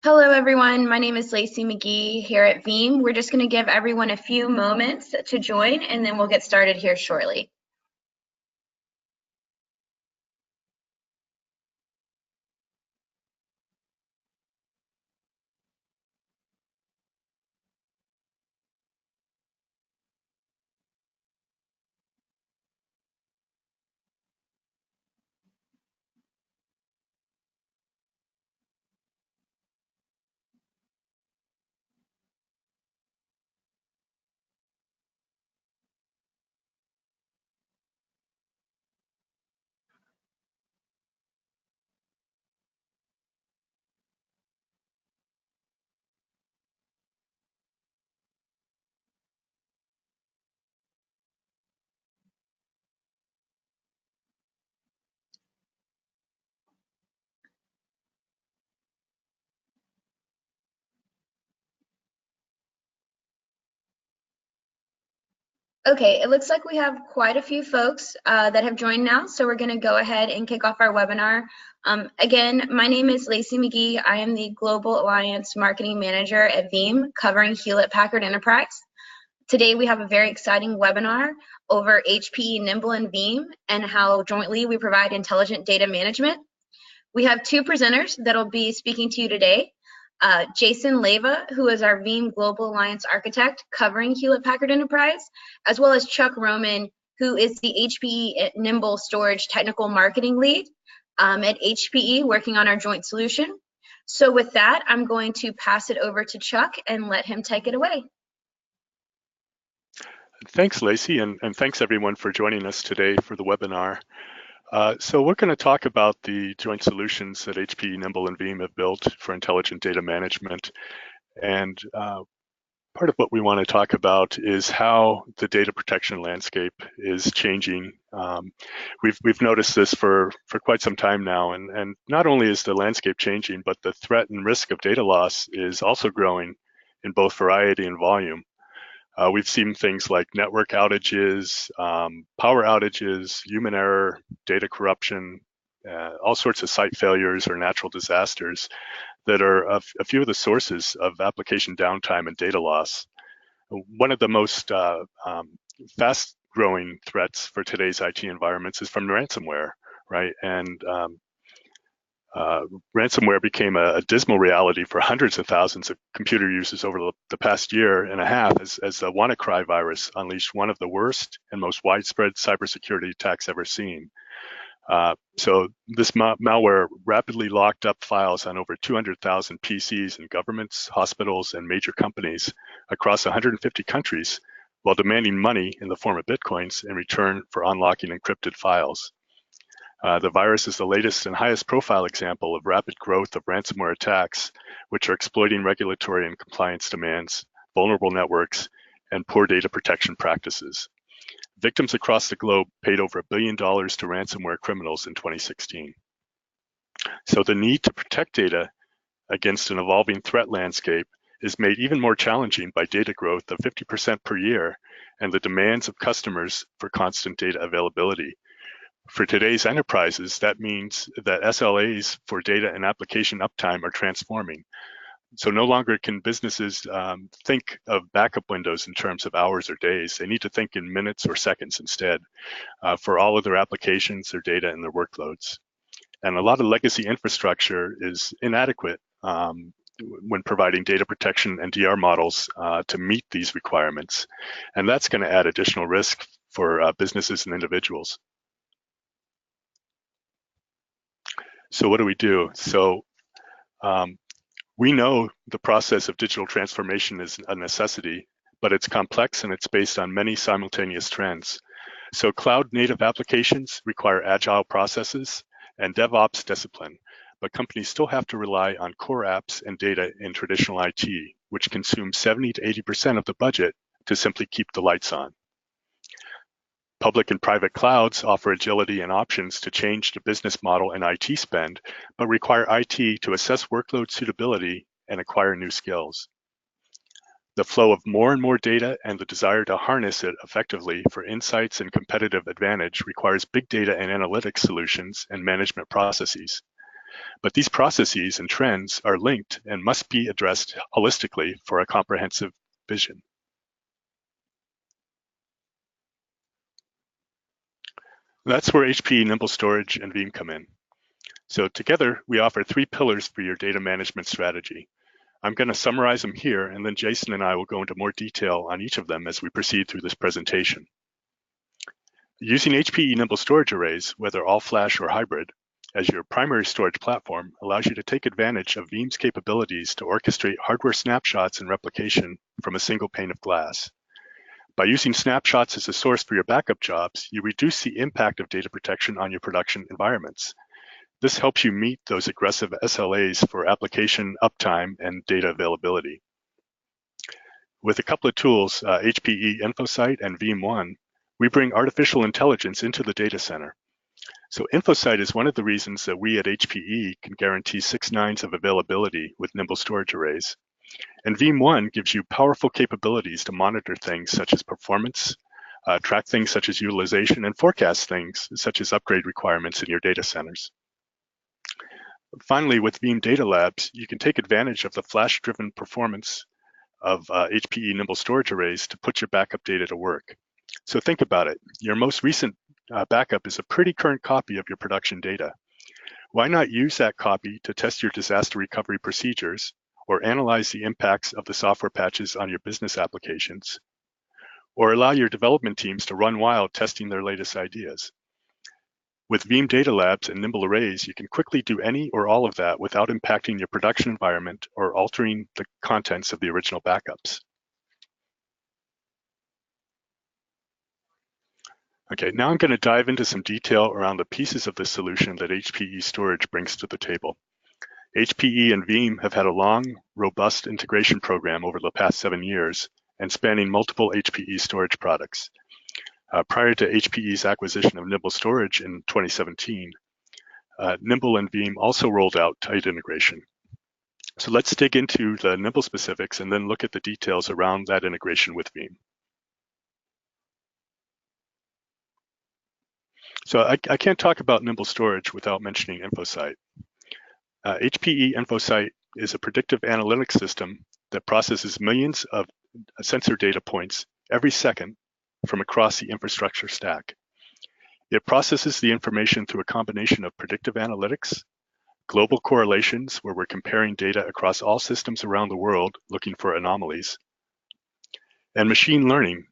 Hello, everyone. My name is Lacey McGee here at Veeam. We're just going to give everyone a few moments to join, and then we'll get started here shortly. Okay, it looks like we have quite a few folks that have joined now, so we're going to go ahead and kick off our webinar. Again, my name is Lacey McGee. I am the Global Alliance Marketing Manager at Veeam, covering Hewlett-Packard Enterprise. Today, we have a very exciting webinar over HPE Nimble and Veeam and how jointly we provide intelligent data management. We have two presenters that'll be speaking to you today. Jason Leva, who is our Veeam Global Alliance Architect covering Hewlett-Packard Enterprise, as well as Chuck Roman, who is the HPE Nimble Storage Technical Marketing Lead at HPE, working on our joint solution. So with that, I'm going to pass it over to Chuck and let him take it away. Thanks, Lacey, and thanks everyone for joining us today for the webinar. So we're going to talk about the joint solutions that HPE Nimble and Veeam have built for intelligent data management. And part of what we want to talk about is how the data protection landscape is changing. We've noticed this for quite some time now, and not only is the landscape changing, but the threat and risk of data loss is also growing in both variety and volume. We've seen things like network outages, power outages, human error, data corruption, all sorts of site failures or natural disasters that are a few of the sources of application downtime and data loss. One of the most fast-growing threats for today's IT environments is from ransomware, right? And ransomware became a dismal reality for hundreds of thousands of computer users over the past year and a half as the WannaCry virus unleashed one of the worst and most widespread cybersecurity attacks ever seen. So this malware rapidly locked up files on over 200,000 PCs in governments, hospitals, and major companies across 150 countries while demanding money in the form of bitcoins in return for unlocking encrypted files. The virus is the latest and highest profile example of rapid growth of ransomware attacks, which are exploiting regulatory and compliance demands, vulnerable networks, and poor data protection practices. Victims across the globe paid over $1 billion to ransomware criminals in 2016. So the need to protect data against an evolving threat landscape is made even more challenging by data growth of 50% per year and the demands of customers for constant data availability. For today's enterprises, that means that SLAs for data and application uptime are transforming. So no longer can businesses think of backup windows in terms of hours or days. They need to think in minutes or seconds instead for all of their applications, their data, and their workloads. And a lot of legacy infrastructure is inadequate when providing data protection and DR models to meet these requirements. And that's going to add additional risk for businesses and individuals. So what do we do? So we know the process of digital transformation is a necessity, but it's complex and it's based on many simultaneous trends. So cloud native applications require agile processes and DevOps discipline, but companies still have to rely on core apps and data in traditional IT, which consume 70 to 80% of the budget to simply keep the lights on. Public and private clouds offer agility and options to change the business model and IT spend, but require IT to assess workload suitability and acquire new skills. The flow of more and more data and the desire to harness it effectively for insights and competitive advantage requires big data and analytics solutions and management processes. But these processes and trends are linked and must be addressed holistically for a comprehensive vision. That's where HPE Nimble Storage and Veeam come in. So together, we offer 3 pillars for your data management strategy. I'm going to summarize them here, and then Jason and I will go into more detail on each of them as we proceed through this presentation. Using HPE Nimble Storage Arrays, whether all-flash or hybrid, as your primary storage platform allows you to take advantage of Veeam's capabilities to orchestrate hardware snapshots and replication from a single pane of glass. By using snapshots as a source for your backup jobs, you reduce the impact of data protection on your production environments. This helps you meet those aggressive SLAs for application uptime and data availability. With a couple of tools, HPE InfoSight and Veeam One, we bring artificial intelligence into the data center. So InfoSight is one of the reasons that we at HPE can guarantee 6 nines of availability with Nimble Storage Arrays. And Veeam One gives you powerful capabilities to monitor things such as performance, track things such as utilization, and forecast things such as upgrade requirements in your data centers. Finally, with Veeam Data Labs, you can take advantage of the flash-driven performance of HPE Nimble Storage Arrays to put your backup data to work. So think about it. Your most recent backup is a pretty current copy of your production data. Why not use that copy to test your disaster recovery procedures or analyze the impacts of the software patches on your business applications, or allow your development teams to run wild testing their latest ideas? With Veeam Data Labs and Nimble Arrays, you can quickly do any or all of that without impacting your production environment or altering the contents of the original backups. Okay, now I'm going to dive into some detail around the pieces of the solution that HPE Storage brings to the table. HPE and Veeam have had a long, robust integration program over the past 7 years and spanning multiple HPE storage products. Prior to HPE's acquisition of Nimble Storage in 2017, Nimble and Veeam also rolled out tight integration. So let's dig into the Nimble specifics and then look at the details around that integration with Veeam. So I can't talk about Nimble Storage without mentioning InfoSight. HPE InfoSight is a predictive analytics system that processes millions of sensor data points every second from across the infrastructure stack. It processes the information through a combination of predictive analytics, global correlations, where we're comparing data across all systems around the world looking for anomalies, and machine learning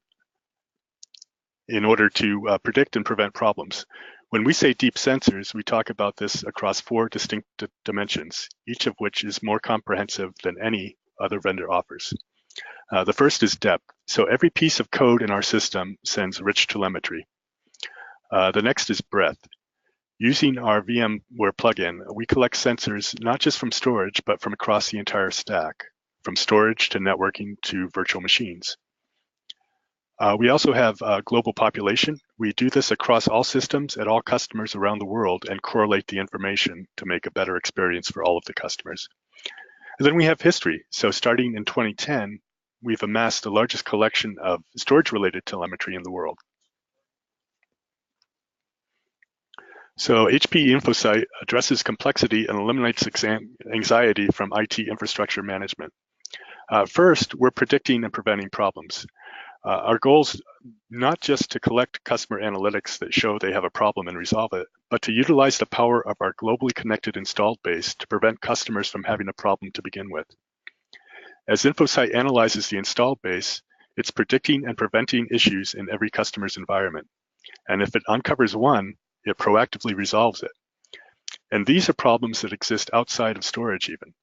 in order to predict and prevent problems. When we say deep sensors, we talk about this across 4 distinct dimensions, each of which is more comprehensive than any other vendor offers. The first is depth. So every piece of code in our system sends rich telemetry. The next is breadth. Using our VMware plugin, we collect sensors not just from storage, but from across the entire stack, from storage to networking to virtual machines. We also have global population. We do this across all systems at all customers around the world and correlate the information to make a better experience for all of the customers. And then we have history. So starting in 2010, we've amassed the largest collection of storage-related telemetry in the world. So HPE InfoSight addresses complexity and eliminates anxiety from IT infrastructure management. First, we're predicting and preventing problems. Our goal's not just to collect customer analytics that show they have a problem and resolve it, but to utilize the power of our globally connected installed base to prevent customers from having a problem to begin with. As InfoSight analyzes the installed base, it's predicting and preventing issues in every customer's environment. And if it uncovers one, it proactively resolves it. And these are problems that exist outside of storage even.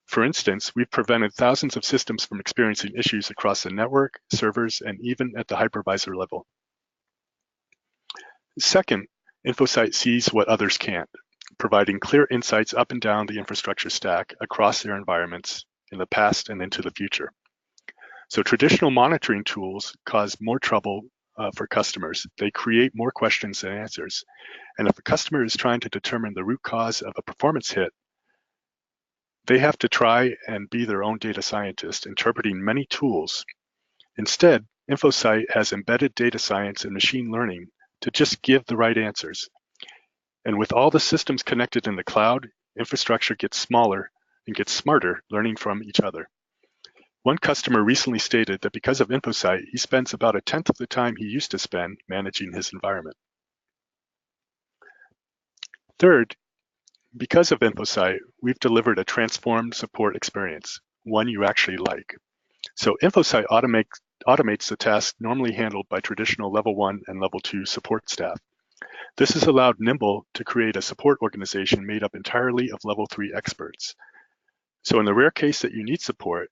For instance, we've prevented thousands of systems from experiencing issues across the network, servers, and even at the hypervisor level. Second, InfoSight sees what others can't, providing clear insights up and down the infrastructure stack across their environments in the past and into the future. So traditional monitoring tools cause more trouble for customers. They create more questions than answers. And if a customer is trying to determine the root cause of a performance hit, they have to try and be their own data scientist, interpreting many tools. Instead, InfoSight has embedded data science and machine learning to just give the right answers. And with all the systems connected in the cloud, infrastructure gets smaller and gets smarter, learning from each other. One customer recently stated that because of InfoSight, he spends about 1/10 of the time he used to spend managing his environment. Third, because of InfoSight, we've delivered a transformed support experience, one you actually like. So InfoSight automates the tasks normally handled by traditional level 1 and level 2 support staff. This has allowed Nimble to create a support organization made up entirely of level 3 experts. So in the rare case that you need support,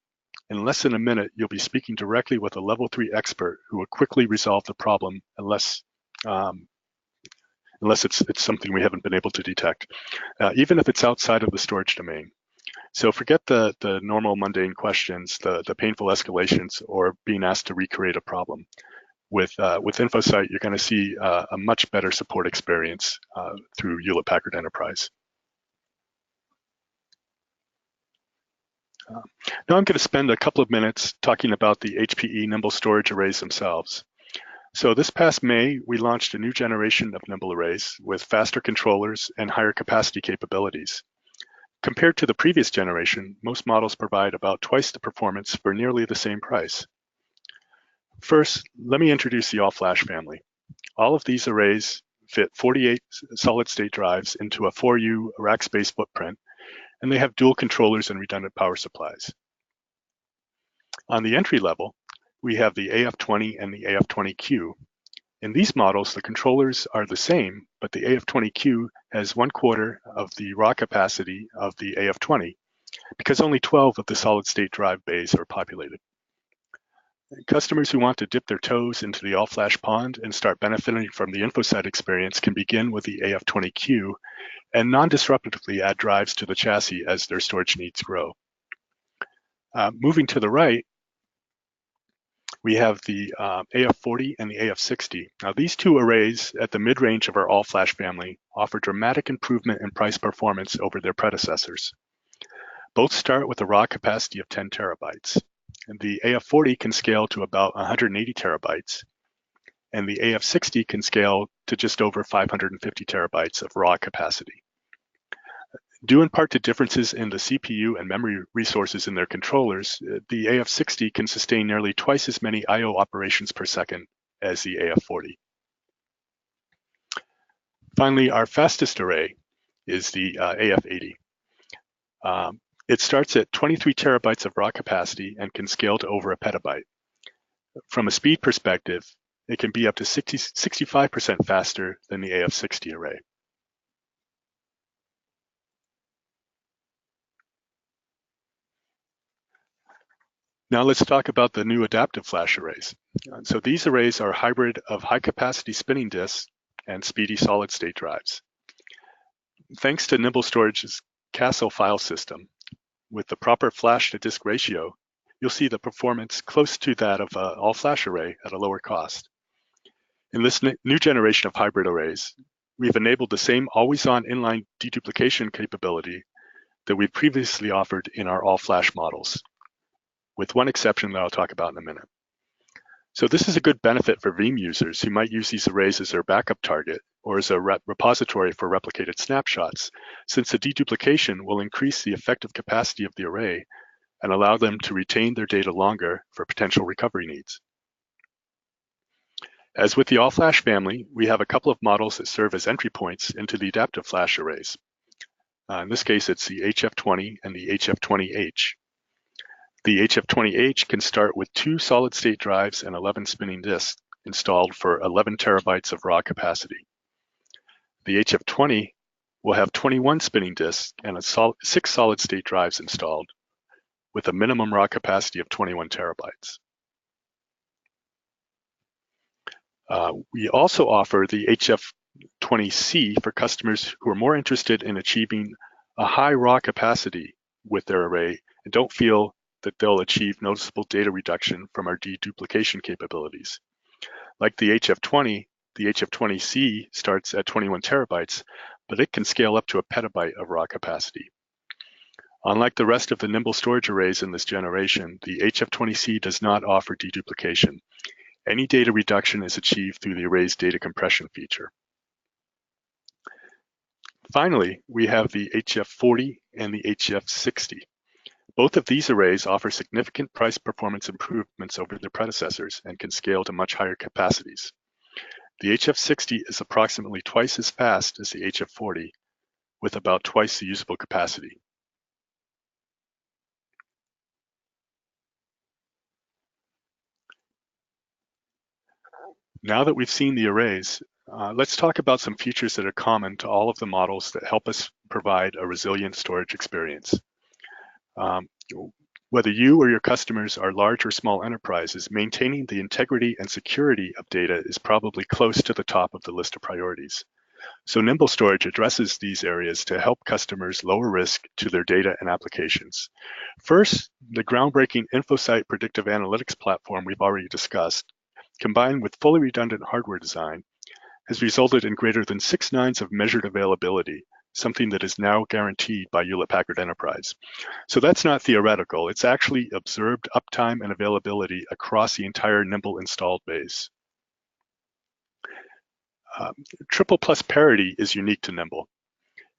in less than a minute, you'll be speaking directly with a level 3 expert who will quickly resolve the problem unless it's something we haven't been able to detect, even if it's outside of the storage domain. So forget the normal mundane questions, the painful escalations, or being asked to recreate a problem. With InfoSight, you're going to see a much better support experience through Hewlett-Packard Enterprise. Now I'm going to spend a couple of minutes talking about the HPE Nimble Storage Arrays themselves. So this past May, we launched a new generation of Nimble Arrays with faster controllers and higher capacity capabilities. Compared to the previous generation, most models provide about twice the performance for nearly the same price. First, let me introduce the all-flash family. All of these arrays fit 48 solid-state drives into a 4U rack space footprint, and they have dual controllers and redundant power supplies. On the entry level, we have the AF20 and the AF20Q. In these models, the controllers are the same, but the AF20Q has 1/4 of the raw capacity of the AF20 because only 12 of the solid-state drive bays are populated. Customers who want to dip their toes into the all-flash pond and start benefiting from the InfoSight experience can begin with the AF20Q and non-disruptively add drives to the chassis as their storage needs grow. Moving to the right, we have the AF40 and the AF60. Now these two arrays at the mid-range of our all-flash family offer dramatic improvement in price performance over their predecessors. Both start with a raw capacity of 10 terabytes. And the AF40 can scale to about 180 terabytes, and the AF60 can scale to just over 550 terabytes of raw capacity. Due in part to differences in the CPU and memory resources in their controllers, the AF60 can sustain nearly twice as many I/O operations per second as the AF40. Finally, our fastest array is the AF80. It starts at 23 terabytes of raw capacity and can scale to over 1 petabyte. From a speed perspective, it can be up to 65% faster than the AF60 array. Now let's talk about the new adaptive flash arrays. So these arrays are a hybrid of high capacity spinning disks and speedy solid state drives. Thanks to Nimble Storage's Castle file system, with the proper flash to disk ratio, you'll see the performance close to that of an all-flash array at a lower cost. In this new generation of hybrid arrays, we've enabled the same always-on inline deduplication capability that we previously offered in our all-flash models, with one exception that I'll talk about in a minute. So this is a good benefit for Veeam users who might use these arrays as their backup target or as a repository for replicated snapshots, since the deduplication will increase the effective capacity of the array and allow them to retain their data longer for potential recovery needs. As with the all-flash family, we have a couple of models that serve as entry points into the adaptive flash arrays. In this case, it's the HF20 and the HF20H. The HF20H can start with 2 solid-state drives and 11 spinning disks installed for 11 terabytes of raw capacity. The HF20 will have 21 spinning disks and 6 solid-state drives installed, with a minimum raw capacity of 21 terabytes. We also offer the HF20C for customers who are more interested in achieving a high raw capacity with their array and don't feel that they'll achieve noticeable data reduction from our deduplication capabilities. Like the HF20, the HF20C starts at 21 terabytes, but it can scale up to 1 petabyte of raw capacity. Unlike the rest of the Nimble storage arrays in this generation, the HF20C does not offer deduplication. Any data reduction is achieved through the array's data compression feature. Finally, we have the HF40 and the HF60. Both of these arrays offer significant price performance improvements over their predecessors and can scale to much higher capacities. The HF60 is approximately twice as fast as the HF40, with about twice the usable capacity. Now that we've seen the arrays, let's talk about some features that are common to all of the models that help us provide a resilient storage experience. Whether you or your customers are large or small enterprises, maintaining the integrity and security of data is probably close to the top of the list of priorities. So Nimble Storage addresses these areas to help customers lower risk to their data and applications. First, the groundbreaking InfoSight predictive analytics platform we've already discussed, combined with fully redundant hardware design, has resulted in greater than 6 nines of measured availability, something that is now guaranteed by Hewlett-Packard Enterprise. So that's not theoretical, it's actually observed uptime and availability across the entire Nimble installed base. Triple plus parity is unique to Nimble.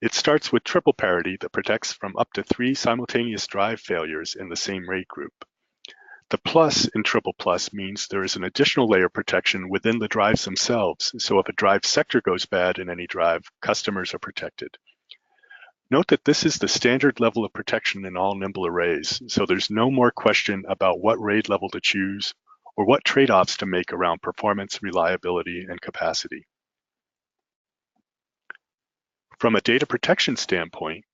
It starts with triple parity that protects from up to 3 simultaneous drive failures in the same RAID group. The plus in triple plus means there is an additional layer of protection within the drives themselves, so if a drive sector goes bad in any drive, customers are protected. Note that this is the standard level of protection in all Nimble arrays, so there's no more question about what RAID level to choose or what trade-offs to make around performance, reliability, and capacity. From a data protection standpoint,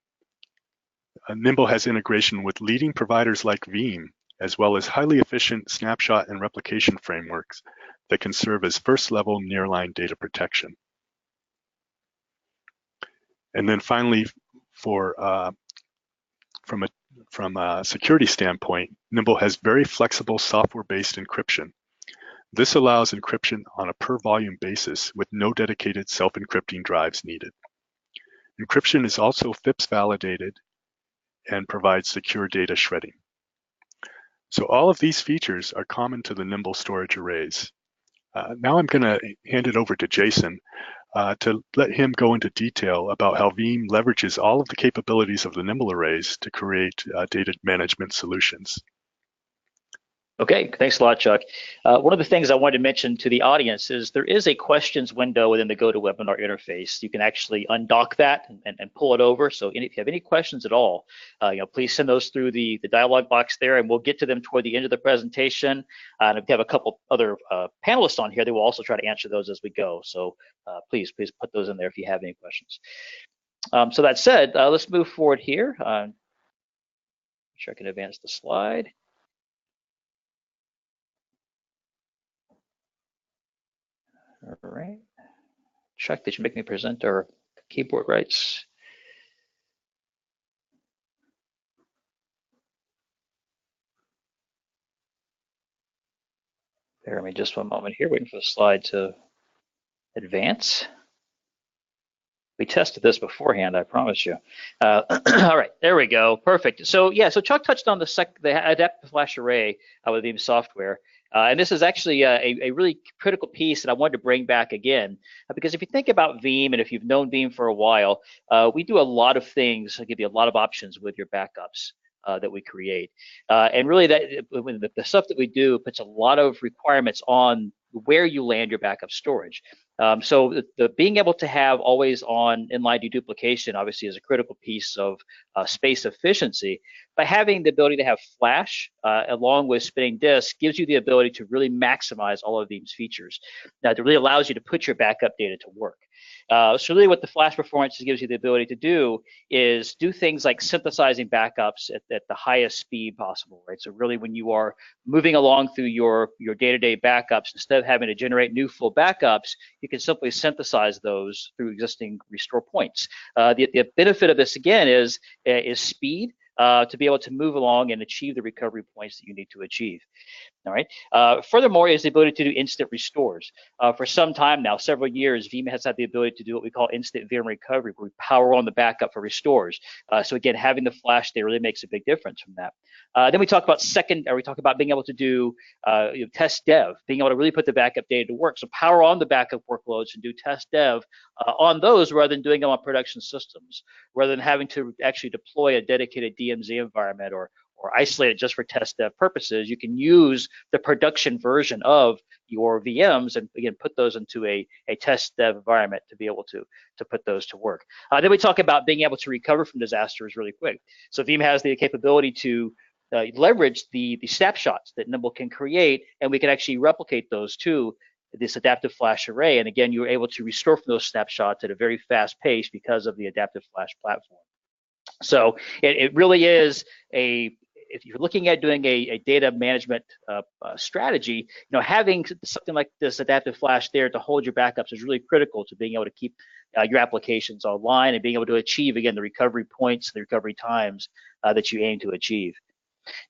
Nimble has integration with leading providers like Veeam, as well as highly efficient snapshot and replication frameworks that can serve as first-level nearline data protection. And then finally, from a security standpoint, Nimble has very flexible software-based encryption. This allows encryption on a per-volume basis with no dedicated self-encrypting drives needed. Encryption is also FIPS validated and provides secure data shredding. So all of these features are common to the Nimble storage arrays. Now I'm going to hand it over to Jason to let him go into detail about how Veeam leverages all of the capabilities of the Nimble arrays to create data management solutions. Okay, thanks a lot, Chuck. One of the things I wanted to mention to the audience is there is a questions window within the GoToWebinar interface. You can actually undock that and pull it over. So if you have any questions at all, please send those through the dialog box there, and we'll get to them toward the end of the presentation. And if we have a couple other panelists on here, they will also try to answer those as we go. So please put those in there if you have any questions. So that said, let's move forward here. Make sure I can advance the slide. All right. Chuck, did you make me present our keyboard rights? Bear with me just one moment here, waiting for the slide to advance. We tested this beforehand, I promise you. All right, there we go, perfect. So yeah, so Chuck touched on the adaptive flash array with Veeam software. And this is actually a really critical piece that I wanted to bring back again, because if you think about Veeam, and if you've known Veeam for a while, we do a lot of things, give you a lot of options with your backups that we create. And really the stuff that we do puts a lot of requirements on where you land your backup storage. So the being able to have always on inline deduplication obviously is a critical piece of space efficiency. By having the ability to have flash along with spinning disk gives you the ability to really maximize all of these features. Now, it really allows you to put your backup data to work. So really what the flash performance gives you the ability to do is do things like synthesizing backups at the highest speed possible, right? So really when you are moving along through your day-to-day backups, instead of having to generate new full backups, you can simply synthesize those through existing restore points. The benefit of this again is speed. To be able to move along and achieve the recovery points that you need to achieve. All right. Furthermore, is the ability to do instant restores. For some time now, several years, Veeam has had the ability to do what we call instant VM recovery, where we power on the backup for restores. So again, having the flash there really makes a big difference from that. Then we talk about being able to do test dev, being able to really put the backup data to work. So power on the backup workloads and do test dev on those rather than doing them on production systems, rather than having to actually deploy a dedicated DMZ environment or isolate it just for test dev purposes. You can use the production version of your VMs and again put those into a test dev environment to be able to put those to work. Then we talk about being able to recover from disasters really quick. So Veeam has the capability to leverage the snapshots that Nimble can create, and we can actually replicate those to this adaptive flash array. And again, you're able to restore from those snapshots at a very fast pace because of the adaptive flash platform. So it really is if you're looking at doing a data management strategy, having something like this adaptive flash there to hold your backups is really critical to being able to keep your applications online and being able to achieve, again, the recovery points, the recovery times that you aim to achieve.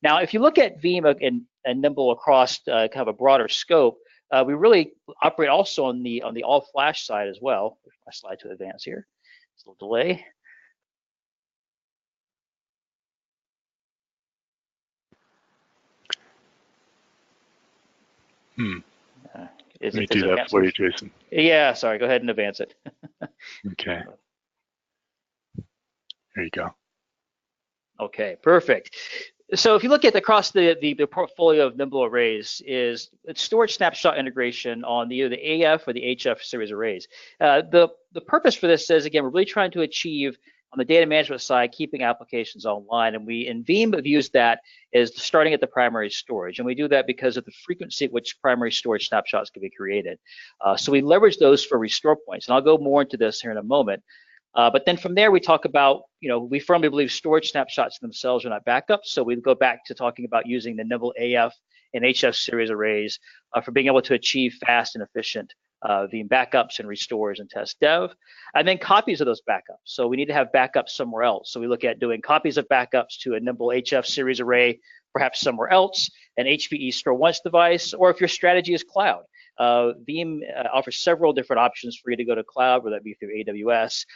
Now, if you look at Veeam and Nimble across kind of a broader scope, we really operate also on the all flash side as well. There's my slide to advance here. It's a little delay. Let me do that for you, Jason. Yeah, sorry. Go ahead and advance it. Okay. There you go. Okay, perfect. So if you look at across the portfolio of Nimble arrays, it's storage snapshot integration on either the AF or the HF series arrays. The purpose for this is, again, we're really trying to achieve on the data management side, keeping applications online. And we in Veeam have used that as starting at the primary storage. And we do that because of the frequency at which primary storage snapshots can be created. So we leverage those for restore points. And I'll go more into this here in a moment. But then from there, we talk about, we firmly believe storage snapshots themselves are not backups. So we go back to talking about using the Nimble AF and HF series arrays for being able to achieve fast and efficient Veeam backups and restores and test dev, and then copies of those backups. So we need to have backups somewhere else. So we look at doing copies of backups to a Nimble HF series array, perhaps somewhere else, an HPE Store Once device, or if your strategy is cloud. Veeam offers several different options for you to go to cloud, whether that be through AWS,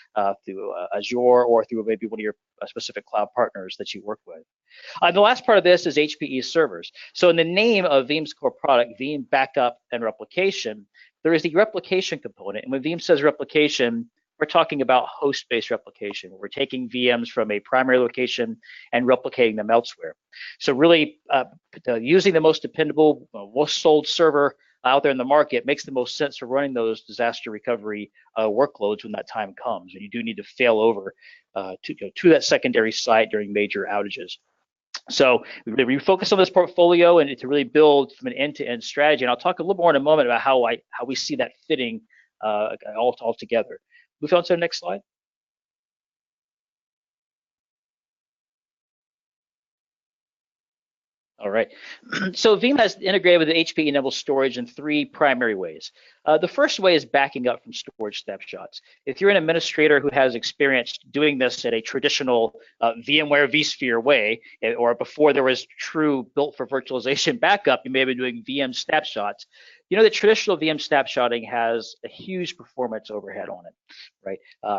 through Azure, or through maybe one of your specific cloud partners that you work with. The last part of this is HPE servers. So in the name of Veeam's core product, Veeam Backup and Replication, there is the replication component. And when Veeam says replication, we're talking about host-based replication. We're taking VMs from a primary location and replicating them elsewhere. So really using the most dependable, most sold server out there in the market makes the most sense for running those disaster recovery workloads when that time comes. And you do need to fail over to that secondary site during major outages. So we really focus on this portfolio and to really build from an end-to-end strategy. And I'll talk a little more in a moment about how we see that fitting all together. Move on to the next slide. All right. So Veeam has integrated with the HPE Nimble Storage in three primary ways. The first way is backing up from storage snapshots. If you're an administrator who has experience doing this at a traditional VMware vSphere way, or before there was true built for virtualization backup, you may have been doing VM snapshots. You know that traditional VM snapshotting has a huge performance overhead on it, right?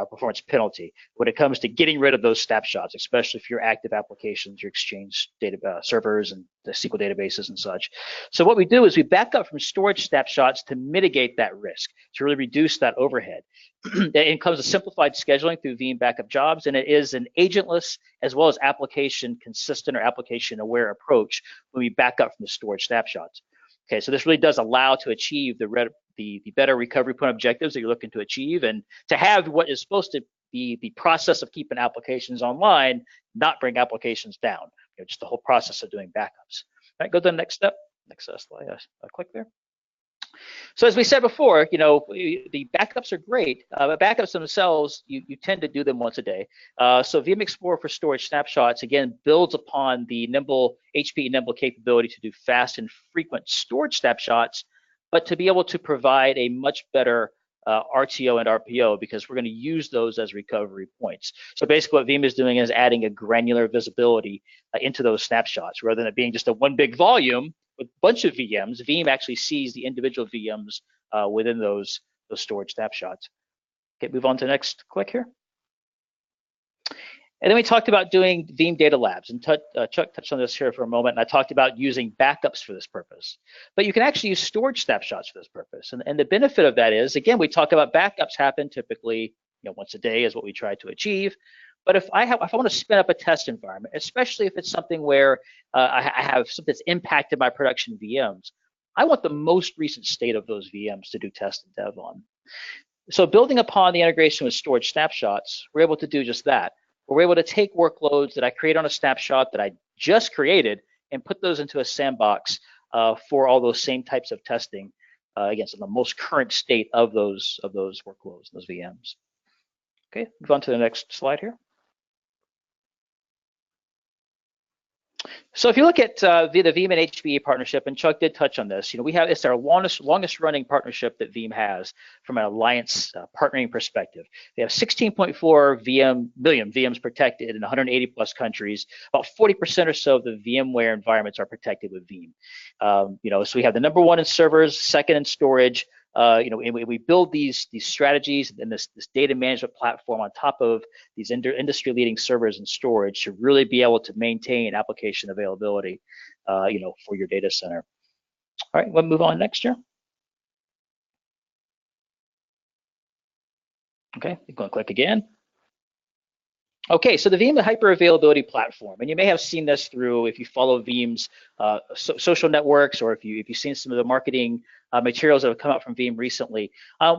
Performance penalty when it comes to getting rid of those snapshots, especially if your active applications, your Exchange data servers and the SQL databases and such. So what we do is we back up from storage snapshots to mitigate that risk, to really reduce that overhead. It comes to simplified scheduling through Veeam Backup Jobs, and it is an agentless as well as application consistent or application aware approach when we back up from the storage snapshots. Okay, so this really does allow to achieve the better recovery point objectives that you're looking to achieve, and to have what is supposed to be the process of keeping applications online, not bring applications down. Just the whole process of doing backups. All right, go to the next step. Next slide. I'll click there. So as we said before, the backups are great, but backups themselves, you tend to do them once a day. So Veeam Explorer for storage snapshots, again, builds upon the HPE Nimble capability to do fast and frequent storage snapshots, but to be able to provide a much better RTO and RPO, because we're going to use those as recovery points. So basically what Veeam is doing is adding a granular visibility into those snapshots. Rather than it being just a one big volume with a bunch of VMs, Veeam actually sees the individual VMs within those storage snapshots. Okay, move on to the next click here. And then we talked about doing Veeam data labs, and Chuck touched on this here for a moment, and I talked about using backups for this purpose. But you can actually use storage snapshots for this purpose. And the benefit of that is, again, we talk about backups happen typically, once a day is what we try to achieve. But if I want to spin up a test environment, especially if it's something where I have something that's impacted my production VMs, I want the most recent state of those VMs to do test and dev on. So building upon the integration with storage snapshots, we're able to do just that. We're able to take workloads that I create on a snapshot that I just created and put those into a sandbox for all those same types of testing against the most current state of those workloads, those VMs. Okay, move on to the next slide here. So if you look at the Veeam and HPE partnership, and Chuck did touch on this, it's our longest running partnership that Veeam has from an alliance partnering perspective. They have 16.4 million VMs protected in 180 plus countries. About 40% or so of the VMware environments are protected with Veeam. So we have the #1 in servers, second in storage. And we build these strategies and this data management platform on top of these industry-leading servers and storage to really be able to maintain application availability, for your data center. All right, we'll move on next year. Okay, you're going to click again. Okay, so the Veeam Hyper Availability platform, and you may have seen this through if you follow Veeam's social networks, or if you've seen some of the marketing materials that have come out from Veeam recently.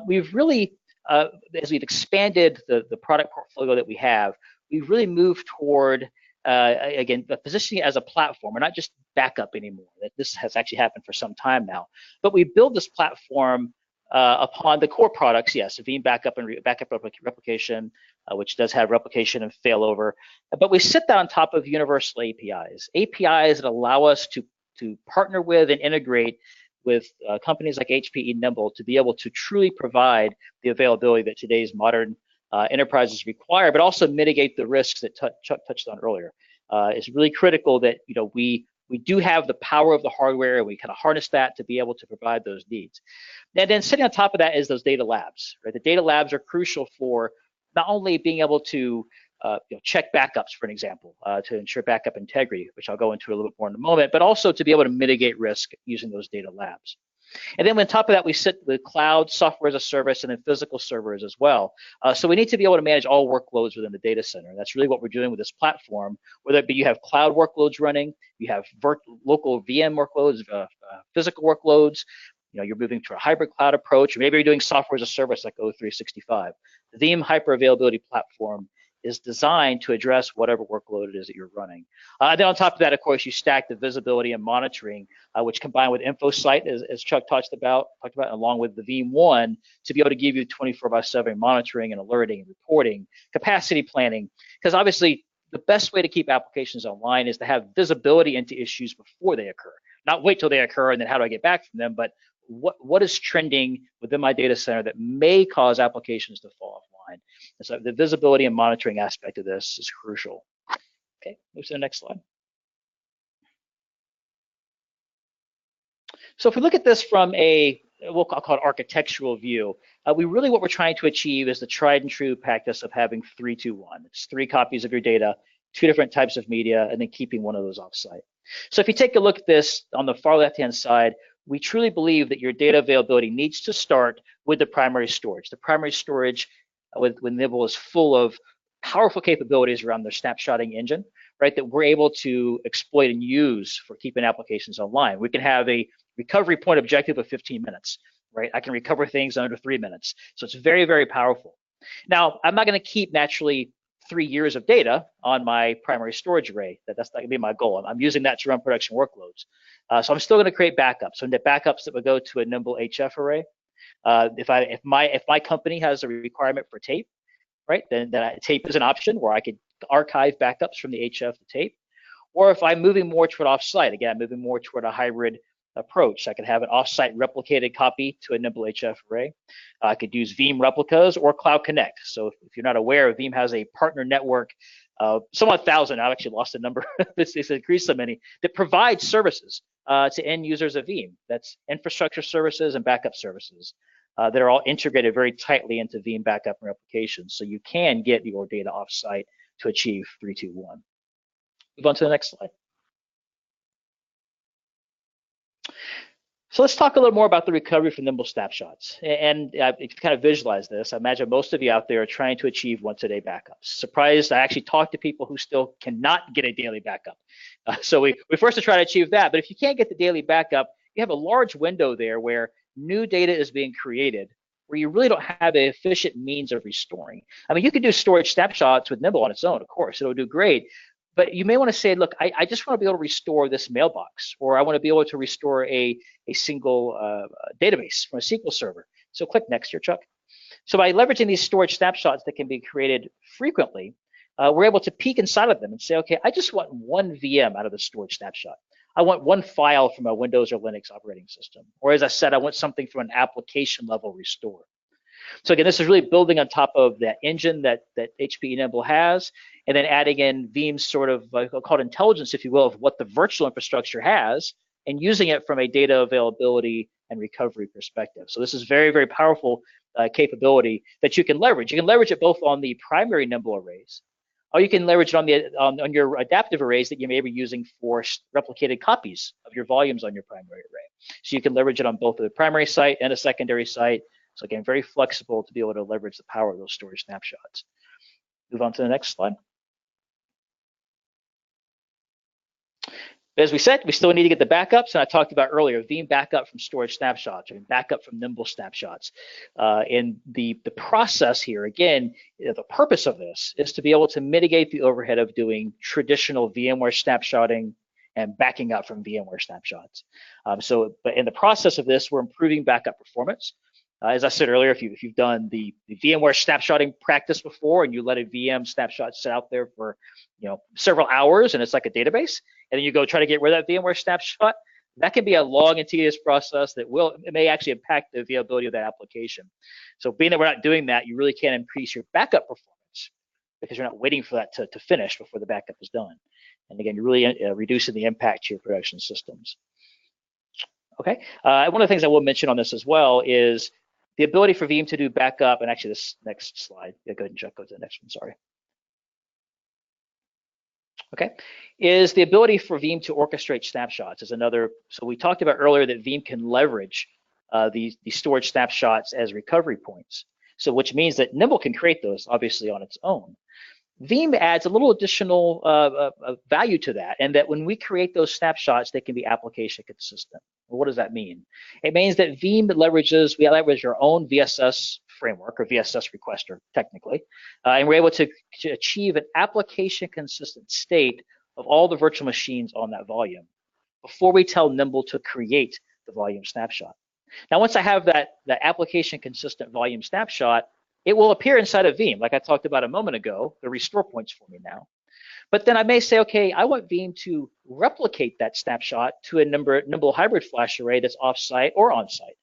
We've really, as we've expanded the product portfolio that we have, we've really moved toward again positioning it as a platform. We're not just backup anymore. That this has actually happened for some time now, but we build this platform upon the core products, yes, Veeam backup and backup replication, which does have replication and failover, but we sit that on top of universal APIs that allow us to partner with and integrate with companies like HPE Nimble to be able to truly provide the availability that today's modern enterprises require, but also mitigate the risks that Chuck touched on earlier. It's really critical that we do have the power of the hardware, and we kind of harness that to be able to provide those needs. And then sitting on top of that is those data labs, right? The data labs are crucial for not only being able to check backups, for an example, to ensure backup integrity, which I'll go into a little bit more in a moment, but also to be able to mitigate risk using those data labs. And then on top of that, we sit the cloud, software as a service, and then physical servers as well. So we need to be able to manage all workloads within the data center. And that's really what we're doing with this platform, whether it be you have cloud workloads running, you have local VM workloads, physical workloads, you're moving to a hybrid cloud approach, or maybe you're doing software as a service like O365. The Veeam Hyper Availability platform is designed to address whatever workload it is that you're running. Then on top of that, of course, you stack the visibility and monitoring, which combined with InfoSight, as Chuck talked about, along with the Veeam One, to be able to give you 24/7 monitoring and alerting and reporting, capacity planning, because obviously the best way to keep applications online is to have visibility into issues before they occur, not wait till they occur and then how do I get back from them, but what is trending within my data center that may cause applications to fall offline. And so the visibility and monitoring aspect of this is crucial. Okay, move to the next slide. So if we look at this from I'll call it architectural view, what we're trying to achieve is the tried and true practice of having 3-2-1. It's 3 copies of your data, 2 different types of media, and then keeping one of those offsite. So if you take a look at this on the far left-hand side, we truly believe that your data availability needs to start with the primary storage. The primary storage with Nimble is full of powerful capabilities around their snapshotting engine, right, that we're able to exploit and use for keeping applications online. We can have a recovery point objective of 15 minutes, right? I can recover things under 3 minutes. So it's very, very powerful. Now, I'm not going to keep naturally 3 years of data on my primary storage array. That's not going to be my goal. I'm using that to run production workloads. So I'm still going to create backups. So the backups that would go to a Nimble HF array. If my company has a requirement for tape, right, then tape is an option where I could archive backups from the HF to tape. Or if I'm moving more toward offsite, again, I'm moving more toward a hybrid approach. I could have an offsite replicated copy to a Nimble HF array. I could use Veeam replicas or Cloud Connect. So if you're not aware, Veeam has a partner network, somewhat 1,000. I've actually lost the number. It's increased so many that provide services to end users of Veeam. That's infrastructure services and backup services that are all integrated very tightly into Veeam backup and replication. So you can get your data offsite to achieve 3, 2, 1. Move on to the next slide. So let's talk a little more about the recovery from Nimble snapshots. And if you kind of visualize this, I imagine most of you out there are trying to achieve once-a-day backups. Surprised, I actually talked to people who still cannot get a daily backup. So we first to try to achieve that. But if you can't get the daily backup, you have a large window there where new data is being created, where you really don't have an efficient means of restoring. I mean, you could do storage snapshots with Nimble on its own, of course, it'll do great. But you may want to say, look, I just want to be able to restore this mailbox, or I want to be able to restore a single database from a SQL server. So click next here, Chuck. So by leveraging these storage snapshots that can be created frequently, we're able to peek inside of them and say, okay, I just want one VM out of the storage snapshot. I want one file from a Windows or Linux operating system. Or as I said, I want something from an application level restore. So again, this is really building on top of that engine that HPE Nimble has, and then adding in Veeam's sort of called intelligence, if you will, of what the virtual infrastructure has, and using it from a data availability and recovery perspective. So this is very, very powerful capability that you can leverage. You can leverage it both on the primary Nimble arrays, or you can leverage it on your adaptive arrays that you may be using for replicated copies of your volumes on your primary array. So you can leverage it on both the primary site and a secondary site. So again, very flexible to be able to leverage the power of those storage snapshots. Move on to the next slide. As we said, we still need to get the backups, and I talked about earlier, Veeam backup from storage snapshots, or backup from Nimble snapshots. And the process here, again, the purpose of this is to be able to mitigate the overhead of doing traditional VMware snapshotting and backing up from VMware snapshots. But in the process of this, we're improving backup performance. As I said earlier, if you've done the VMware snapshotting practice before, and you let a VM snapshot sit out there for several hours, and it's like a database, and then you go try to get rid of that VMware snapshot, that can be a long and tedious process that it may actually impact the availability of that application. So being that we're not doing that, you really can increase your backup performance because you're not waiting for that to finish before the backup is done. And again, you're really reducing the impact to your production systems. Okay, one of the things I will mention on this as well is the ability for Veeam to do backup, and actually this next slide, go ahead and Chuck, go to the next one, sorry. Okay, is the ability for Veeam to orchestrate snapshots is another. So we talked about earlier that Veeam can leverage these storage snapshots as recovery points. So which means that Nimble can create those obviously on its own. Veeam adds a little additional value to that, and that when we create those snapshots, they can be application consistent. Well, what does that mean? It means that Veeam we leverage our own VSS framework, or VSS requester, technically, and we're able to achieve an application consistent state of all the virtual machines on that volume before we tell Nimble to create the volume snapshot. Now, once I have that application consistent volume snapshot, it will appear inside of Veeam, like I talked about a moment ago, the restore points for me now. But then I may say, okay, I want Veeam to replicate that snapshot to a Nimble hybrid flash array that's offsite or onsite.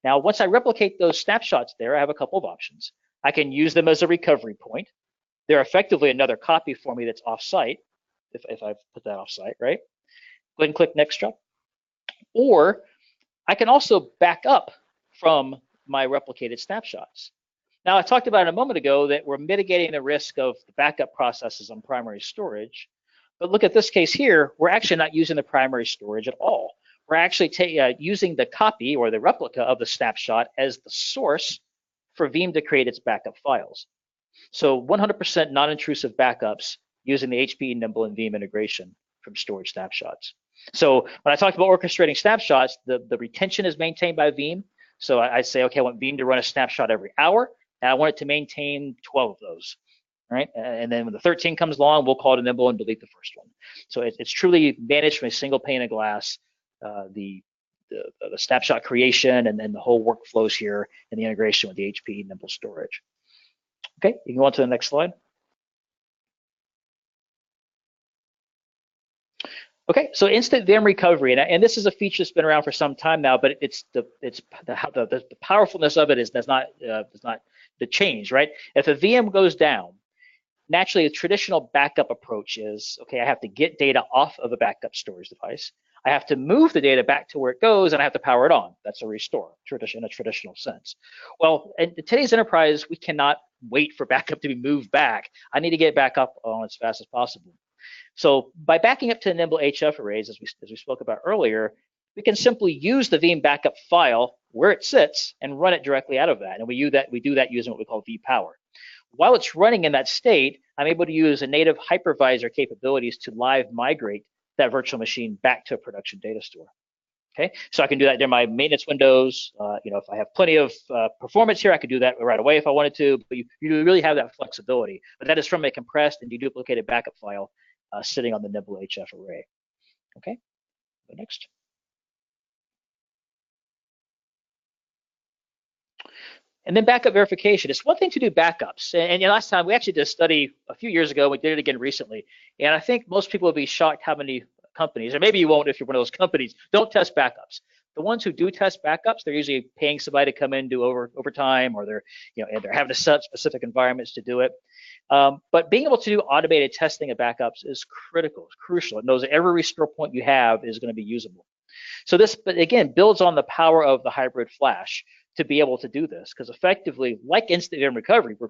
Now, once I replicate those snapshots there, I have a couple of options. I can use them as a recovery point. They're effectively another copy for me that's offsite, if I put that offsite, right? Go ahead and click next, Chuck. Or I can also back up from my replicated snapshots. Now, I talked about it a moment ago that we're mitigating the risk of the backup processes on primary storage. But look at this case here, we're actually not using the primary storage at all. We're actually using the copy or the replica of the snapshot as the source for Veeam to create its backup files. So 100% non-intrusive backups using the HPE Nimble and Veeam integration from storage snapshots. So when I talked about orchestrating snapshots, the retention is maintained by Veeam. So I say, okay, I want Veeam to run a snapshot every hour, and I want it to maintain 12 of those, right? And then when the 13 comes along, we'll call it a Nimble and delete the first one. So it's truly managed from a single pane of glass, the snapshot creation, and then the whole workflows here and the integration with the HPE Nimble Storage. Okay, you can go on to the next slide. Okay, so instant VM recovery, and this is a feature that's been around for some time now, but the powerfulness of it does not change, right? If a VM goes down, naturally, a traditional backup approach is, okay, I have to get data off of a backup storage device. I have to move the data back to where it goes, and I have to power it on. That's a restore, in a traditional sense. Well, in today's enterprise, we cannot wait for backup to be moved back. I need to get back up on as fast as possible. So by backing up to the Nimble HF arrays, as we spoke about earlier, we can simply use the Veeam backup file where it sits and run it directly out of that. And we do that using what we call vPower. While it's running in that state, I'm able to use a native hypervisor capabilities to live migrate that virtual machine back to a production data store. Okay, so I can do that in my maintenance windows. If I have plenty of performance here, I could do that right away if I wanted to. But you really have that flexibility. But that is from a compressed and deduplicated backup file sitting on the Nimble HF array. Okay, go next. And then backup verification. It's one thing to do backups. And last time we actually did a study a few years ago. We did it again recently. And I think most people will be shocked how many companies, or maybe you won't if you're one of those companies, don't test backups. The ones who do test backups, they're usually paying somebody to come in and do overtime, or they're having to set up specific environments to do it. But being able to do automated testing of backups is critical, it's crucial. It knows that every restore point you have is going to be usable. So this, but again, builds on the power of the hybrid flash to be able to do this, because effectively, like instant VM recovery, we're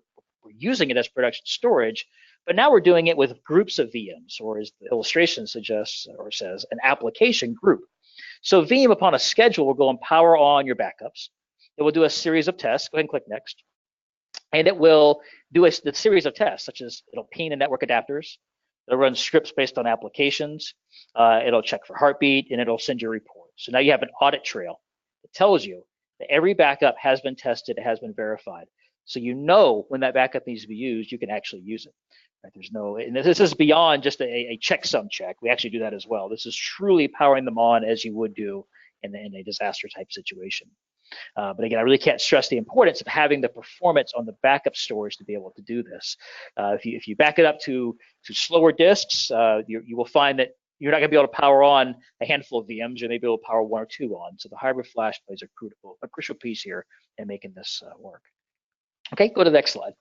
using it as production storage, but now we're doing it with groups of VMs, or as the illustration suggests or says, an application group. So Veeam, upon a schedule, will go and power on your backups. It will do a series of tests. Go ahead and click next. And it will do a series of tests, such as it'll ping the network adapters, it'll run scripts based on applications, it'll check for heartbeat, and it'll send you a report. So now you have an audit trail that tells you that every backup has been tested, it has been verified. So you know when that backup needs to be used, you can actually use it. Right? There's no, and this is beyond just a checksum check. We actually do that as well. This is truly powering them on as you would do in a disaster type situation. But again, I really can't stress the importance of having the performance on the backup storage to be able to do this. If you back it up to slower disks, you will find that you're not going to be able to power on a handful of VMs. You may be able to power one or two on. So the hybrid flash plays a crucial piece here in making this work. Okay, go to the next slide.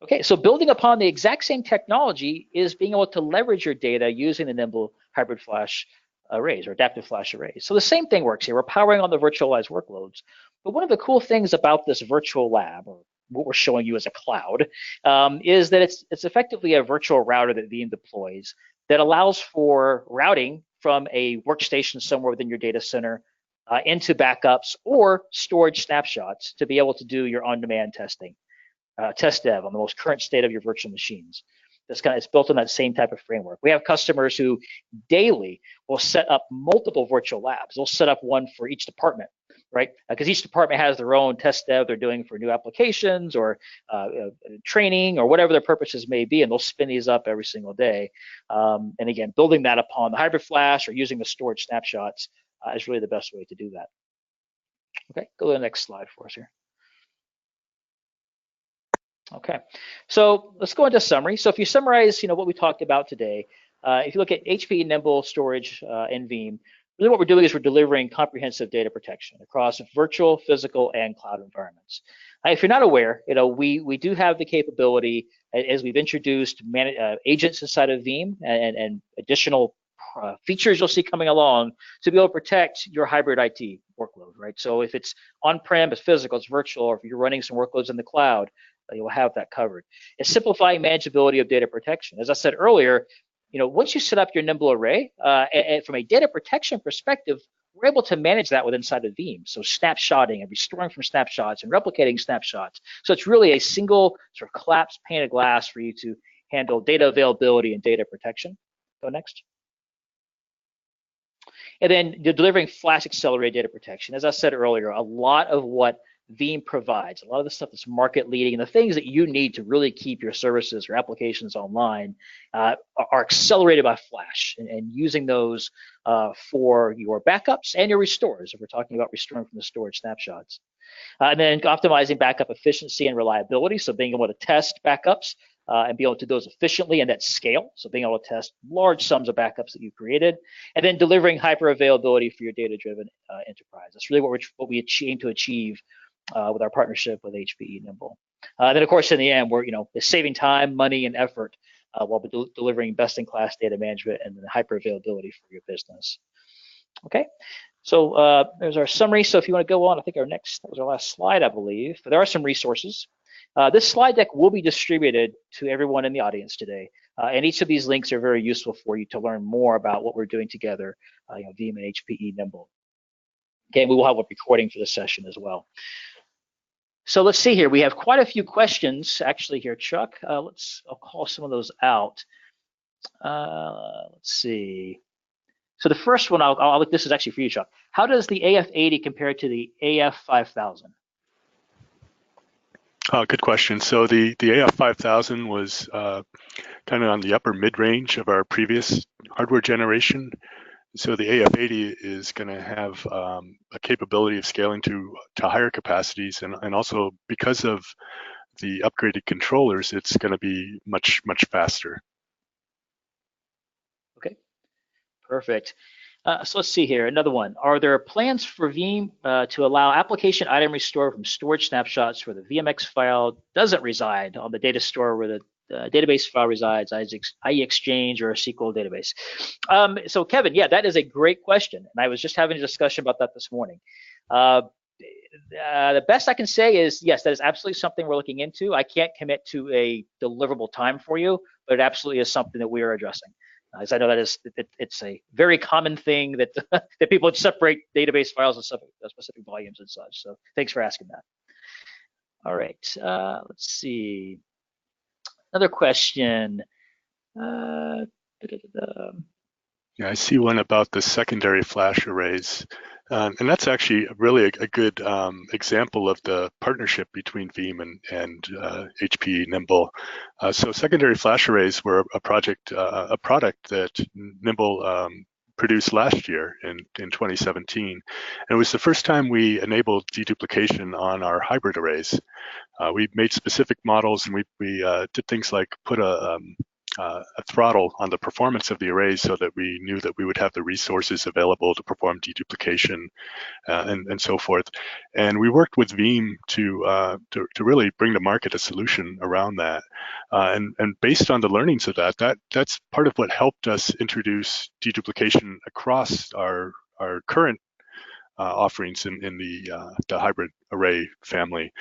Okay, so building upon the exact same technology is being able to leverage your data using the Nimble hybrid flash arrays or adaptive flash arrays. So the same thing works here. We're powering on the virtualized workloads. But one of the cool things about this virtual lab, or what we're showing you as a cloud, is that it's effectively a virtual router that Veeam deploys that allows for routing from a workstation somewhere within your data center into backups or storage snapshots to be able to do your on-demand testing, test dev on the most current state of your virtual machines. It's built on that same type of framework. We have customers who daily will set up multiple virtual labs. They'll set up one for each department, right? Because each department has their own test dev they're doing for new applications or training or whatever their purposes may be, and they'll spin these up every single day. And again, building that upon the hybrid flash or using the storage snapshots is really the best way to do that. Okay, go to the next slide for us here. Okay, so let's go into summary. So if you summarize, what we talked about today, if you look at HPE Nimble Storage and Veeam, really what we're doing is we're delivering comprehensive data protection across virtual, physical, and cloud environments. If you're not aware, we do have the capability, as we've introduced agents inside of Veeam and additional features you'll see coming along to be able to protect your hybrid IT workload, right? So if it's on-prem, it's physical, it's virtual, or if you're running some workloads in the cloud, you'll have that covered. It's simplifying manageability of data protection. As I said earlier, once you set up your Nimble array, and from a data protection perspective, we're able to manage that inside of Veeam. So snapshotting and restoring from snapshots and replicating snapshots. So it's really a single sort of collapsed pane of glass for you to handle data availability and data protection. Go next. And then you're delivering flash accelerated data protection. As I said earlier, a lot of what Veeam provides, a lot of the stuff that's market leading and the things that you need to really keep your services or applications online are accelerated by flash and using those for your backups and your restores, if we're talking about restoring from the storage snapshots. And then optimizing backup efficiency and reliability, so being able to test backups and be able to do those efficiently and at scale, so being able to test large sums of backups that you've created, and then delivering hyper availability for your data-driven enterprise. That's really what we aim to achieve with our partnership with HPE Nimble. Then, of course, in the end, we're saving time, money, and effort while delivering best-in-class data management and hyper availability for your business. Okay, so there's our summary. So if you want to go on, I think that was our last slide, I believe. But there are some resources. This slide deck will be distributed to everyone in the audience today. And each of these links are very useful for you to learn more about what we're doing together, Veeam and HPE Nimble. Okay, we will have a recording for this session as well. So let's see here. We have quite a few questions actually here, Chuck. I'll call some of those out. Let's see. So the first one, this is actually for you, Chuck. How does the AF80 compare to the AF5000? Good question. So the AF5000 was kind of on the upper mid-range of our previous hardware generation. So the AF80 is going to have a capability of scaling to higher capacities, and also because of the upgraded controllers, it's going to be much faster. Okay, perfect. So let's see here, another one. Are there plans for Veeam to allow application item restore from storage snapshots where the VMX file doesn't reside on the data store where the database file resides, IE Exchange or a SQL database? So Kevin, yeah, that is a great question. And I was just having a discussion about that this morning. The best I can say is, yes, that is absolutely something we're looking into. I can't commit to a deliverable time for you, but it absolutely is something that we are addressing. As I know that it's a very common thing that that people separate database files in specific volumes and such. So thanks for asking that. All right, let's see. Another question. Yeah, I see one about the secondary flash arrays. And that's actually really a good example of the partnership between Veeam and HPE Nimble. So secondary flash arrays were a product that Nimble produced last year in 2017. And it was the first time we enabled deduplication on our hybrid arrays. We made specific models, and we did things like put a throttle on the performance of the arrays so that we knew that we would have the resources available to perform deduplication and so forth. And we worked with Veeam to really bring to market a solution around that. And based on the learnings of that's part of what helped us introduce deduplication across our current offerings in the hybrid array family.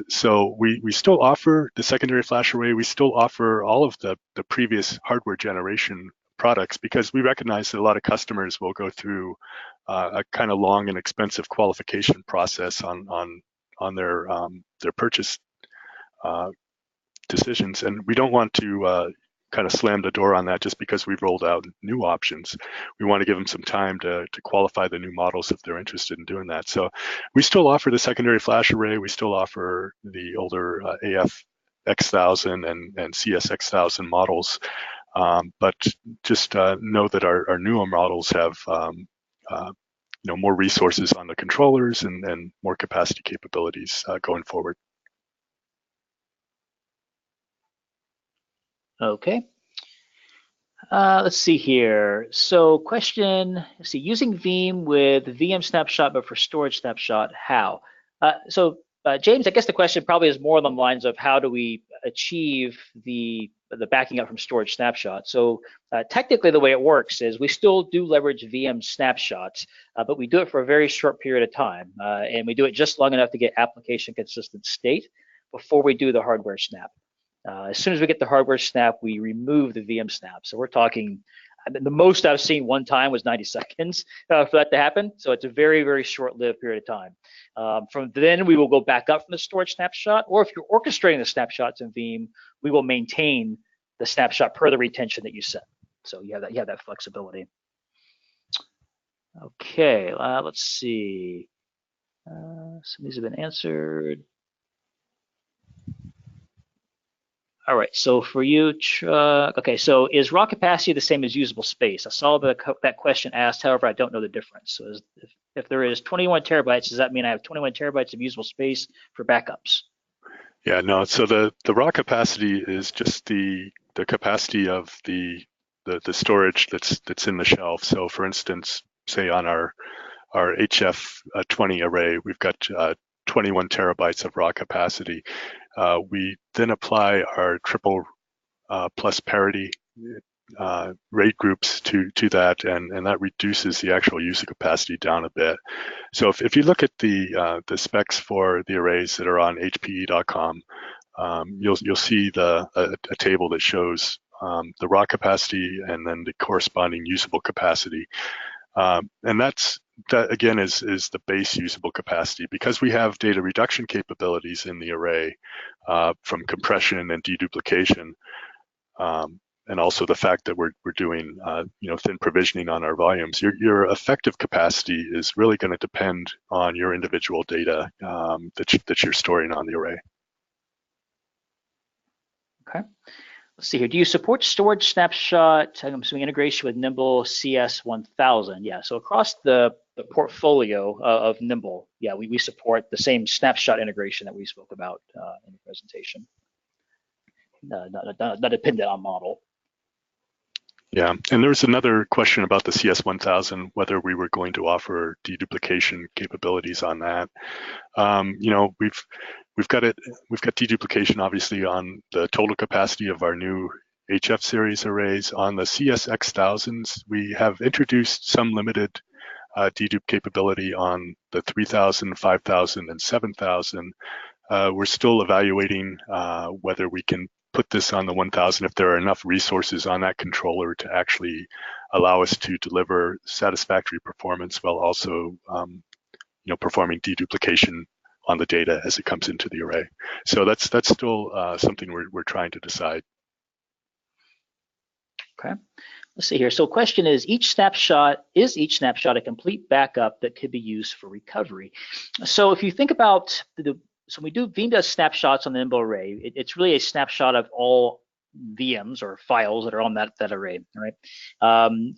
So we still offer the secondary flash array. We still offer all of the previous hardware generation products because we recognize that a lot of customers will go through a kind of long and expensive qualification process on their purchase decisions, and we don't want to kind of slam the door on that just because we've rolled out new options. We want to give them some time to qualify the new models if they're interested in doing that. So we still offer the secondary flash array. We still offer the older AF X1000 and CSX1000 models. But just know that our newer models have more resources on the controllers and more capacity capabilities going forward. Okay. Let's see here. So question, let's see, using Veeam with VM snapshot, but for storage snapshot, how? James, I guess the question probably is more along the lines of how do we achieve the backing up from storage snapshot. So technically the way it works is we still do leverage VM snapshots, but we do it for a very short period of time. And we do it just long enough to get application consistent state before we do the hardware snap. As soon as we get the hardware snap, we remove the VM snap. So we're talking, the most I've seen one time was 90 seconds for that to happen. So it's a very, very short-lived period of time. From then, we will go back up from the storage snapshot, or if you're orchestrating the snapshots in Veeam, we will maintain the snapshot per the retention that you set. So you have that flexibility. Okay, let's see. Some of these have been answered. All right, so for you, Chuck, okay, so is raw capacity the same as usable space? I saw that question asked, however, I don't know the difference. So if there is 21 terabytes, does that mean I have 21 terabytes of usable space for backups? Yeah, no, so the raw capacity is just the capacity of the storage that's in the shelf. So for instance, say on our HF20 array, we've got 21 terabytes of raw capacity. We then apply our triple plus parity rate groups to that, and that reduces the actual user capacity down a bit. So if you look at the specs for the arrays that are on HPE.com, you'll see a table that shows the raw capacity and then the corresponding usable capacity. And that again is the base usable capacity. Because we have data reduction capabilities in the array from compression and deduplication, and also the fact that we're doing thin provisioning on our volumes, your effective capacity is really going to depend on your individual data that you're storing on the array. Okay. Let's see here. Do you support storage snapshot? I'm assuming integration with Nimble CS1000. Yeah. So across the portfolio of Nimble, yeah, we support the same snapshot integration that we spoke about in the presentation. Not dependent on model. Yeah, and there was another question about the CS1000, whether we were going to offer deduplication capabilities on that. We've got deduplication obviously on the total capacity of our new HF series arrays. On the CSX1000s, we have introduced some limited dedupe capability on the 3000, 5000, and 7000. We're still evaluating whether we can put this on the 1000 if there are enough resources on that controller to actually allow us to deliver satisfactory performance while also performing deduplication on the data as it comes into the array. So that's still something we're trying to decide. Okay, let's see here. So question is each snapshot a complete backup that could be used for recovery? So if you think about so we do Veeam does snapshots on the Nimble array. It's really a snapshot of all VMs or files that are on that array, right? And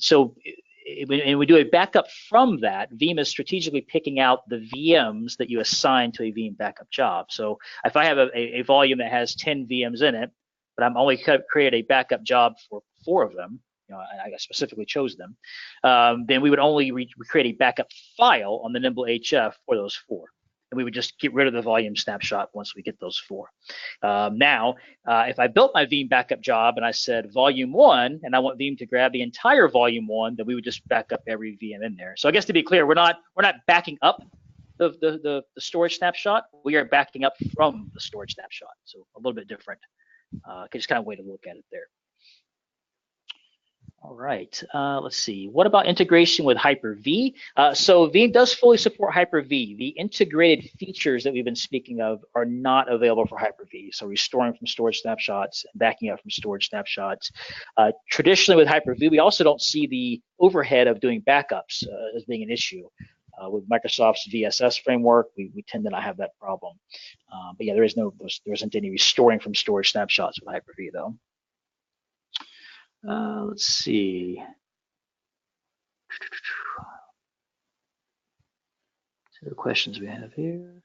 we do a backup from that. Veeam is strategically picking out the VMs that you assign to a Veeam backup job. So if I have a volume that has 10 VMs in it, but I'm only create a backup job for 4 of them, I specifically chose them, then we would only create a backup file on the Nimble HF for those 4. And we would just get rid of the volume snapshot once we get those 4. Now, if I built my Veeam backup job and I said volume 1, and I want Veeam to grab the entire volume 1, then we would just back up every VM in there. So I guess to be clear, we're not backing up the storage snapshot. We are backing up from the storage snapshot. So a little bit different. Just kind of way to look at it there. All right, let's see. What about integration with Hyper-V? So Veeam does fully support Hyper-V. The integrated features that we've been speaking of are not available for Hyper-V. So restoring from storage snapshots, backing up from storage snapshots. Traditionally with Hyper-V, we also don't see the overhead of doing backups as being an issue. With Microsoft's VSS framework, we tend to not have that problem. But yeah, there isn't any restoring from storage snapshots with Hyper-V though. Let's see. So the questions we have here.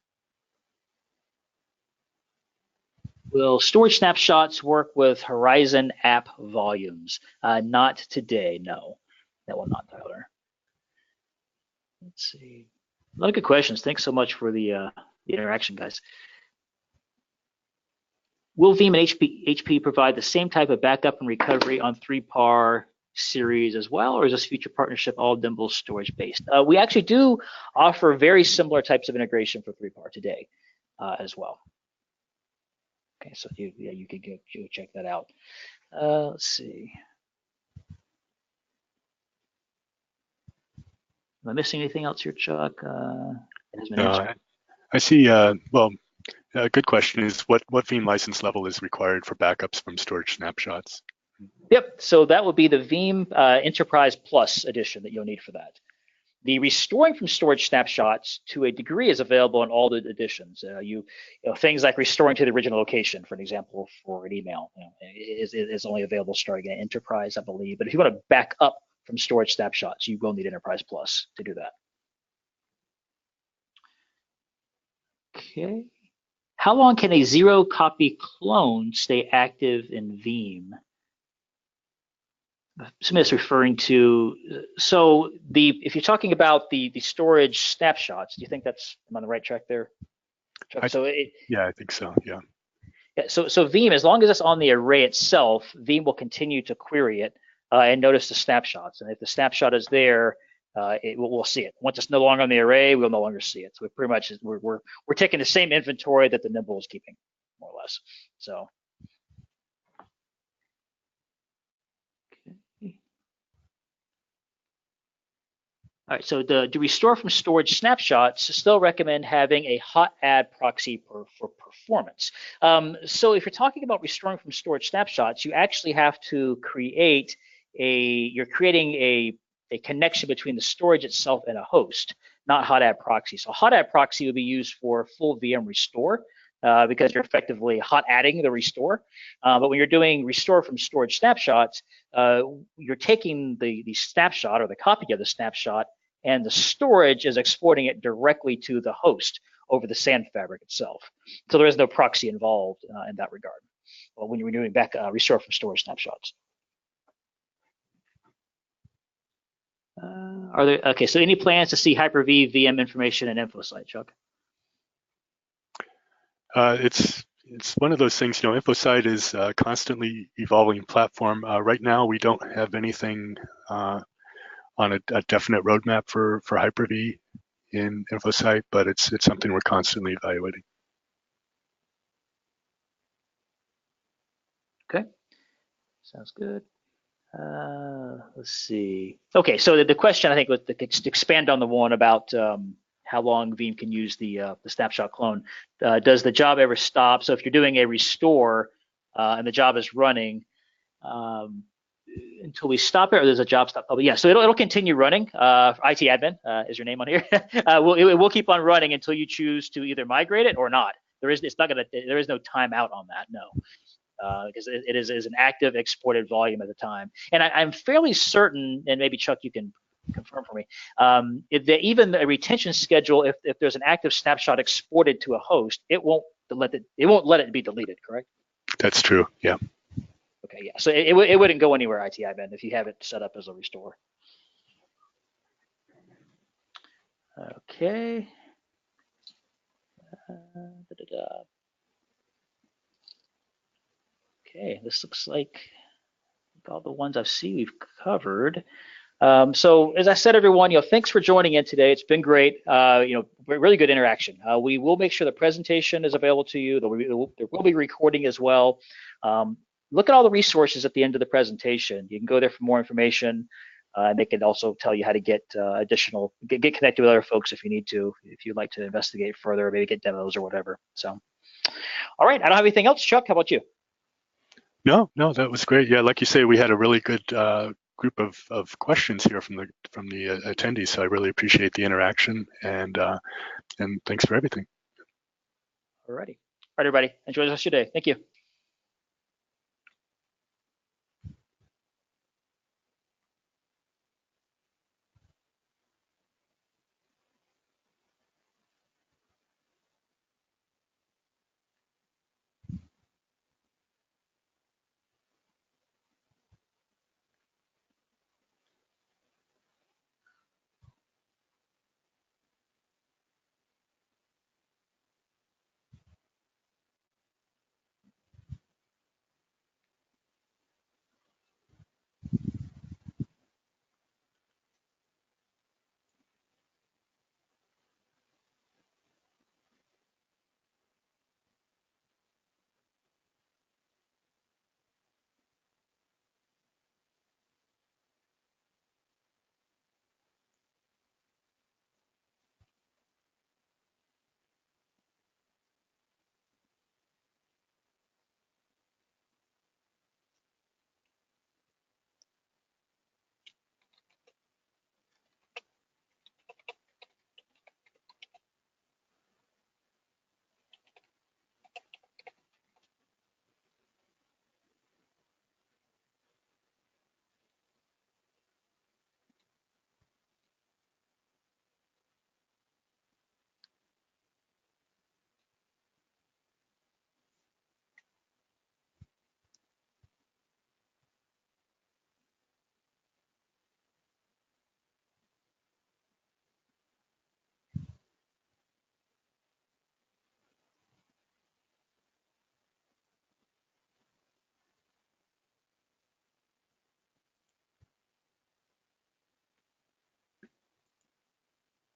Will storage snapshots work with Horizon app volumes? Not today, no. That will not, Tyler. Let's see. A lot of good questions. Thanks so much for the interaction, guys. Will Veeam and HPE provide the same type of backup and recovery on 3PAR series as well, or is this future partnership all Nimble storage based? We actually do offer very similar types of integration for 3PAR today as well. Okay, so you could go check that out. Let's see. Am I missing anything else here, Chuck? It has been answered. I see. Well, a good question is what Veeam license level is required for backups from storage snapshots? Yep. So that would be the Veeam Enterprise Plus edition that you'll need for that. The restoring from storage snapshots to a degree is available in all the editions. Things like restoring to the original location, for an example, for an email, is only available starting at Enterprise, I believe. But if you want to back up from storage snapshots, you will need Enterprise Plus to do that. Okay. How long can a 0-copy clone stay active in Veeam? Somebody's referring to, so if you're talking about the storage snapshots, do you think am I on the right track there? Yeah, I think so, yeah. Yeah, so Veeam, as long as it's on the array itself, Veeam will continue to query it and notice the snapshots. And if the snapshot is there, we'll see it. Once it's no longer on the array, we'll no longer see it. So we pretty much we're taking the same inventory that the Nimble is keeping, more or less. So. All right, so to restore from storage snapshots, still recommend having a hot add proxy for performance. So if you're talking about restoring from storage snapshots, you actually have to create you're creating a connection between the storage itself and a host, not hot add proxy. So hot add proxy would be used for full VM restore because you're effectively hot adding the restore. But when you're doing restore from storage snapshots, you're taking the snapshot or the copy of the snapshot, and the storage is exporting it directly to the host over the SAN fabric itself. So there is no proxy involved in that regard when you're doing back restore from storage snapshots. Okay, so any plans to see Hyper-V VM information and InfoSight, Chuck? It's one of those things, InfoSight is a constantly evolving platform. Right now, we don't have anything on a definite roadmap for Hyper-V in InfoSight, but it's something we're constantly evaluating. Okay, sounds good. Let's see. Okay, so the question I think was to expand on the one about how long Veeam can use the snapshot clone. Does the job ever stop? So if you're doing a restore and the job is running, until we stop it, or there's a job stop. Oh, yeah, so it'll continue running. IT admin is your name on here. It will keep on running until you choose to either migrate it or not. There is no timeout on that, no, because it is an active exported volume at the time. And I'm fairly certain, and maybe Chuck, you can confirm for me, even a retention schedule, if there's an active snapshot exported to a host, it won't let it be deleted. Correct? That's true. Yeah. Okay, yeah, so it wouldn't go anywhere, IT admin, if you have it set up as a restore. Okay. Okay, this looks like all the ones I've seen we've covered. So as I said, everyone, thanks for joining in today. It's been great. Really good interaction. We will make sure the presentation is available to you. There will be recording as well. Look at all the resources at the end of the presentation. You can go there for more information. They can also tell you how to get get connected with other folks if you need to, if you'd like to investigate further, maybe get demos or whatever. So, all right, I don't have anything else. Chuck, how about you? No, that was great. Yeah, like you say, we had a really good group of questions here from the attendees. So I really appreciate the interaction and thanks for everything. All righty. All right, everybody. Enjoy the rest of your day. Thank you.